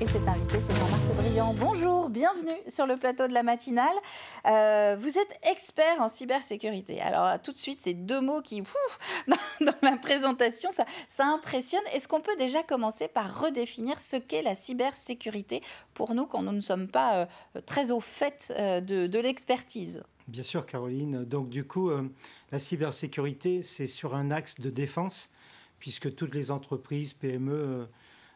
cet invité, c'est Jean-Marc Briand. Bonjour, bienvenue sur le plateau de la matinale. Vous êtes expert en cybersécurité. Alors tout de suite, ces deux mots qui, dans ma présentation, ça impressionne. Est-ce qu'on peut déjà commencer par redéfinir ce qu'est la cybersécurité pour nous quand nous ne sommes pas très au fait de l'expertise ? Bien sûr, Caroline. Donc du coup, la cybersécurité, c'est sur un axe de défense, puisque toutes les entreprises, PME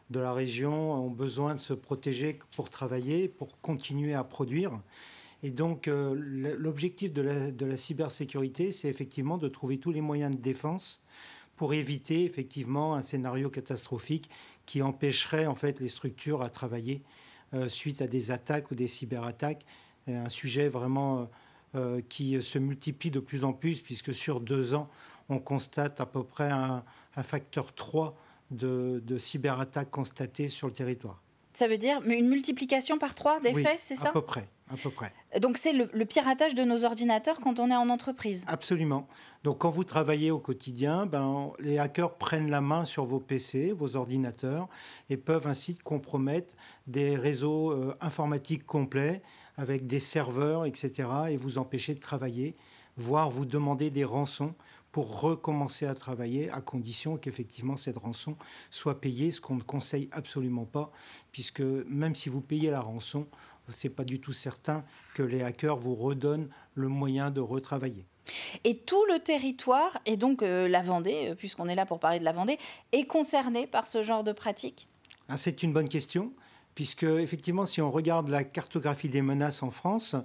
de la région ont besoin de se protéger pour travailler, pour continuer à produire. Et donc, l'objectif de la cybersécurité, c'est effectivement de trouver tous les moyens de défense pour éviter effectivement un scénario catastrophique qui empêcherait en fait les structures à travailler suite à des attaques ou des cyberattaques. Un sujet vraiment qui se multiplie de plus en plus, puisque sur 2 ans, on constate à peu près un facteur 3 de cyberattaques constatées sur le territoire. Ça veut dire une multiplication par 3 des faits, c'est ça ? À peu près. Donc c'est le piratage de nos ordinateurs quand on est en entreprise ? Absolument. Donc quand vous travaillez au quotidien, les hackers prennent la main sur vos PC, vos ordinateurs, et peuvent ainsi compromettre des réseaux informatiques complets avec des serveurs, etc., et vous empêcher de travailler, voire vous demander des rançons pour recommencer à travailler, à condition qu'effectivement cette rançon soit payée, ce qu'on ne conseille absolument pas, puisque même si vous payez la rançon, ce n'est pas du tout certain que les hackers vous redonnent le moyen de retravailler. Et tout le territoire, et donc la Vendée, puisqu'on est là pour parler de la Vendée, est concerné par ce genre de pratique ? C'est une bonne question. Puisque, effectivement, si on regarde la cartographie des menaces en France,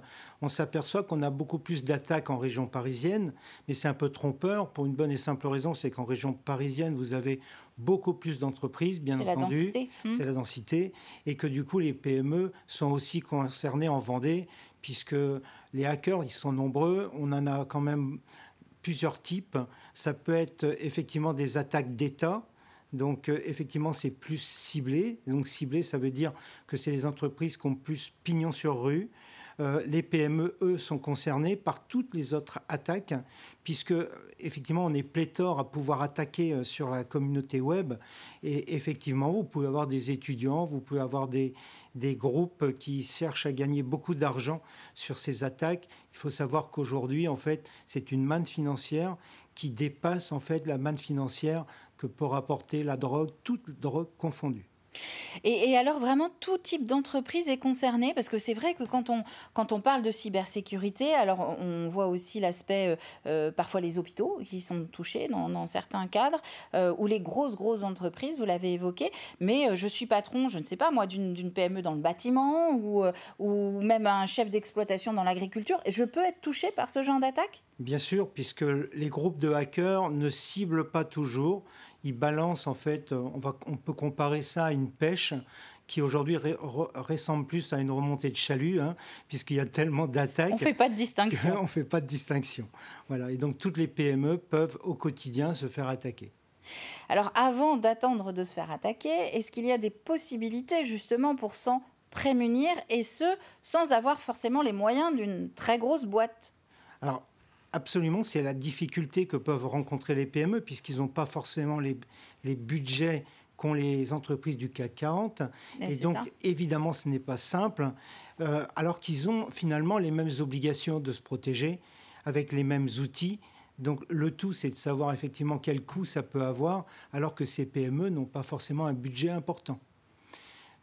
on s'aperçoit qu'on a beaucoup plus d'attaques en région parisienne, mais c'est un peu trompeur pour une bonne et simple raison, c'est qu'en région parisienne, vous avez beaucoup plus d'entreprises, bien entendu, c'est la densité, et que du coup, les PME sont aussi concernées en Vendée, puisque les hackers, ils sont nombreux, on en a quand même plusieurs types. Ça peut être effectivement des attaques d'État. Donc, effectivement, c'est plus ciblé. Donc, ciblé, ça veut dire que c'est les entreprises qui ont plus pignon sur rue. Les PME, eux, sont concernés par toutes les autres attaques, puisque, effectivement, on est pléthore à pouvoir attaquer sur la communauté web. Et effectivement, vous pouvez avoir des étudiants, vous pouvez avoir des groupes qui cherchent à gagner beaucoup d'argent sur ces attaques. Il faut savoir qu'aujourd'hui, en fait, c'est une manne financière qui dépasse, en fait, la manne financière que peut rapporter la drogue, toute drogue confondue. Et alors vraiment tout type d'entreprise est concerné, parce que c'est vrai que quand on parle de cybersécurité, alors on voit aussi l'aspect parfois les hôpitaux qui sont touchés dans certains cadres, ou les grosses entreprises, vous l'avez évoqué, mais je suis patron, je ne sais pas moi, d'une PME dans le bâtiment ou même un chef d'exploitation dans l'agriculture, je peux être touché par ce genre d'attaque ? Bien sûr, puisque les groupes de hackers ne ciblent pas toujours. Ils balancent, en fait, on peut comparer ça à une pêche qui aujourd'hui ressemble plus à une remontée de chalut, puisqu'il y a tellement d'attaques. On ne fait pas de distinction. On ne fait pas de distinction. Voilà. Et donc, toutes les PME peuvent au quotidien se faire attaquer. Alors, avant d'attendre de se faire attaquer, est-ce qu'il y a des possibilités justement pour s'en prémunir, et ce, sans avoir forcément les moyens d'une très grosse boîte ? Alors, absolument, c'est la difficulté que peuvent rencontrer les PME, puisqu'ils n'ont pas forcément les budgets qu'ont les entreprises du CAC 40. Et donc, évidemment, ce n'est pas simple, alors qu'ils ont finalement les mêmes obligations de se protéger, avec les mêmes outils. Donc, le tout, c'est de savoir effectivement quel coût ça peut avoir, alors que ces PME n'ont pas forcément un budget important.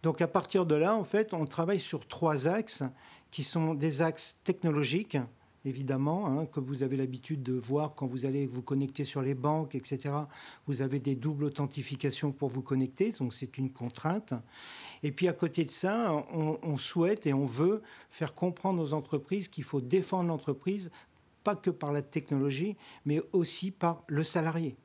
Donc, à partir de là, en fait, on travaille sur 3 axes, qui sont des axes technologiques, évidemment, que vous avez l'habitude de voir quand vous allez vous connecter sur les banques, etc. Vous avez des doubles authentifications pour vous connecter, donc c'est une contrainte. Et puis à côté de ça, on souhaite et on veut faire comprendre aux entreprises qu'il faut défendre l'entreprise, pas que par la technologie, mais aussi par le salarié.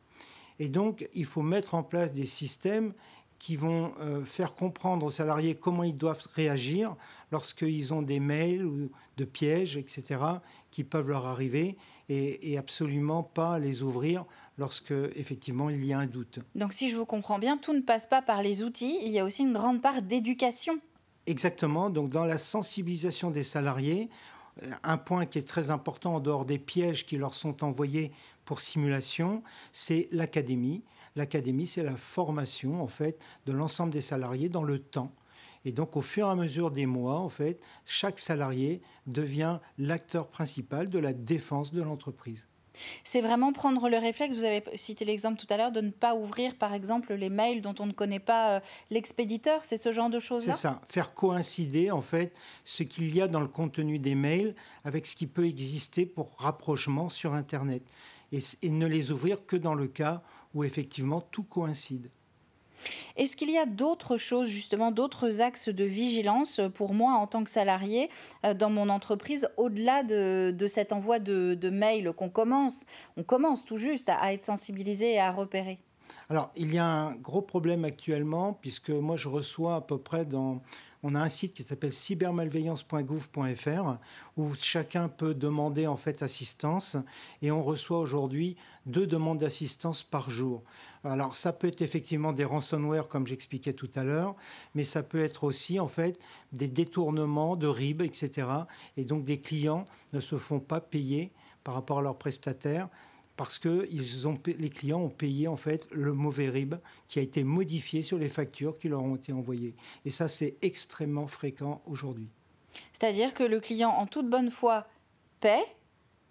Et donc, il faut mettre en place des systèmes qui vont faire comprendre aux salariés comment ils doivent réagir lorsqu'ils ont des mails ou de pièges, etc., qui peuvent leur arriver, et absolument pas les ouvrir lorsque, effectivement, il y a un doute. Donc, si je vous comprends bien, tout ne passe pas par les outils, il y a aussi une grande part d'éducation. Exactement. Donc, dans la sensibilisation des salariés, un point qui est très important en dehors des pièges qui leur sont envoyés pour simulation, c'est l'académie. L'académie, c'est la formation, en fait, de l'ensemble des salariés dans le temps. Et donc, au fur et à mesure des mois, en fait, chaque salarié devient l'acteur principal de la défense de l'entreprise. C'est vraiment prendre le réflexe, vous avez cité l'exemple tout à l'heure, de ne pas ouvrir par exemple les mails dont on ne connaît pas l'expéditeur, c'est ce genre de choses-là? C'est ça, faire coïncider en fait ce qu'il y a dans le contenu des mails avec ce qui peut exister pour rapprochement sur Internet et ne les ouvrir que dans le cas où effectivement tout coïncide. Est-ce qu'il y a d'autres choses, justement, d'autres axes de vigilance pour moi en tant que salarié dans mon entreprise, au-delà de cet envoi de mails qu'on commence, on commence tout juste à être sensibilisé et à repérer? Alors, il y a un gros problème actuellement, puisque moi je reçois à peu près on a un site qui s'appelle cybermalveillance.gouv.fr où chacun peut demander en fait assistance et on reçoit aujourd'hui 2 demandes d'assistance par jour. Alors ça peut être effectivement des ransomware comme j'expliquais tout à l'heure, mais ça peut être aussi en fait des détournements de RIB, etc. Et donc des clients ne se font pas payer par rapport à leurs prestataires parce que les clients ont payé en fait le mauvais RIB qui a été modifié sur les factures qui leur ont été envoyées. Et ça, c'est extrêmement fréquent aujourd'hui. C'est-à-dire que le client, en toute bonne foi, paie,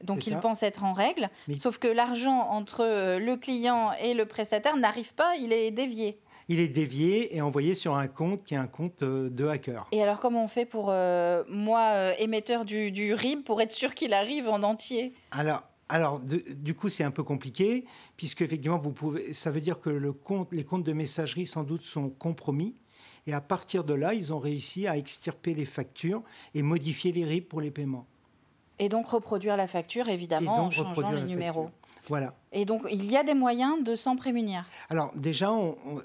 donc il pense être en règle, sauf que l'argent entre le client et le prestataire n'arrive pas, il est dévié. Il est dévié et envoyé sur un compte qui est un compte de hacker. Et alors comment on fait pour, moi, émetteur du RIB, pour être sûr qu'il arrive en entier? Alors, du coup, c'est un peu compliqué, puisque effectivement, ça veut dire que les comptes de messagerie, sans doute, sont compromis. Et à partir de là, ils ont réussi à extirper les factures et modifier les RIB pour les paiements. Et donc reproduire la facture, évidemment, en changeant les numéros. Voilà. Et donc, il y a des moyens de s'en prémunir. Alors, déjà,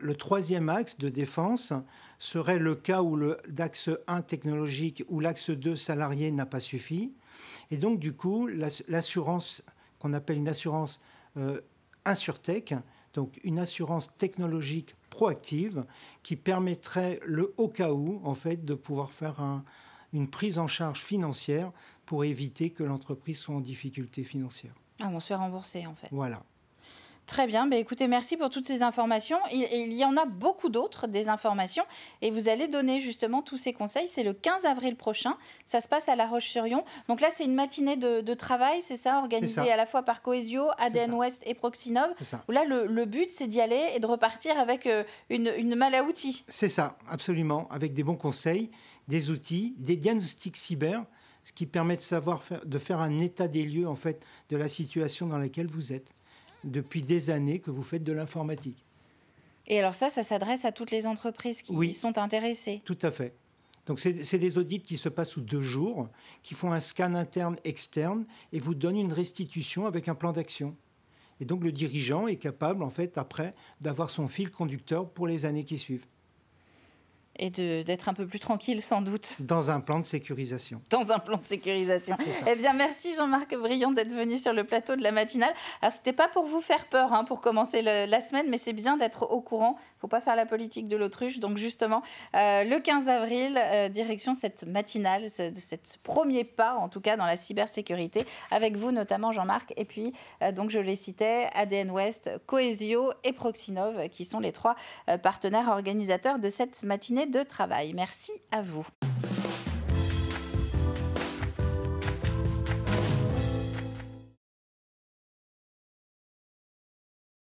le troisième axe de défense serait le cas où l'axe 1 technologique ou l'axe 2 salarié n'a pas suffi. Et donc, du coup, l'assurance qu'on appelle une assurance insurtech, donc une assurance technologique proactive qui permettrait, au cas où, en fait, de pouvoir faire une prise en charge financière pour éviter que l'entreprise soit en difficulté financière. Ah, on se fait rembourser, en fait. Voilà. Très bien, écoutez, merci pour toutes ces informations. Il y en a beaucoup d'autres, des informations, et vous allez donner justement tous ces conseils. C'est le 15 avril prochain, ça se passe à La Roche-sur-Yon. Donc là, c'est une matinée de travail, c'est ça, organisée à la fois par Cohesio, ADN West et Proxinov. Où là, le but, c'est d'y aller et de repartir avec une malle à outils. C'est ça, absolument, avec des bons conseils, des outils, des diagnostics cyber, ce qui permet de faire un état des lieux en fait, de la situation dans laquelle vous êtes. Depuis des années que vous faites de l'informatique. Et alors ça s'adresse à toutes les entreprises qui sont intéressées? Tout à fait. Donc c'est des audits qui se passent sous 2 jours, qui font un scan interne, externe, et vous donnent une restitution avec un plan d'action. Et donc le dirigeant est capable, en fait, après, d'avoir son fil conducteur pour les années qui suivent. Et d'être un peu plus tranquille, sans doute. Dans un plan de sécurisation. Dans un plan de sécurisation. Eh bien, merci Jean-Marc Briand d'être venu sur le plateau de la matinale. Alors, ce n'était pas pour vous faire peur pour commencer la semaine, mais c'est bien d'être au courant. Il ne faut pas faire la politique de l'autruche. Donc, justement, le 15 avril, direction cette matinale, ce premier pas, en tout cas, dans la cybersécurité, avec vous notamment, Jean-Marc. Et puis, donc, je les citais, ADN West, Cohesio et Proxinov, qui sont les 3 partenaires organisateurs de cette matinée de travail. Merci à vous.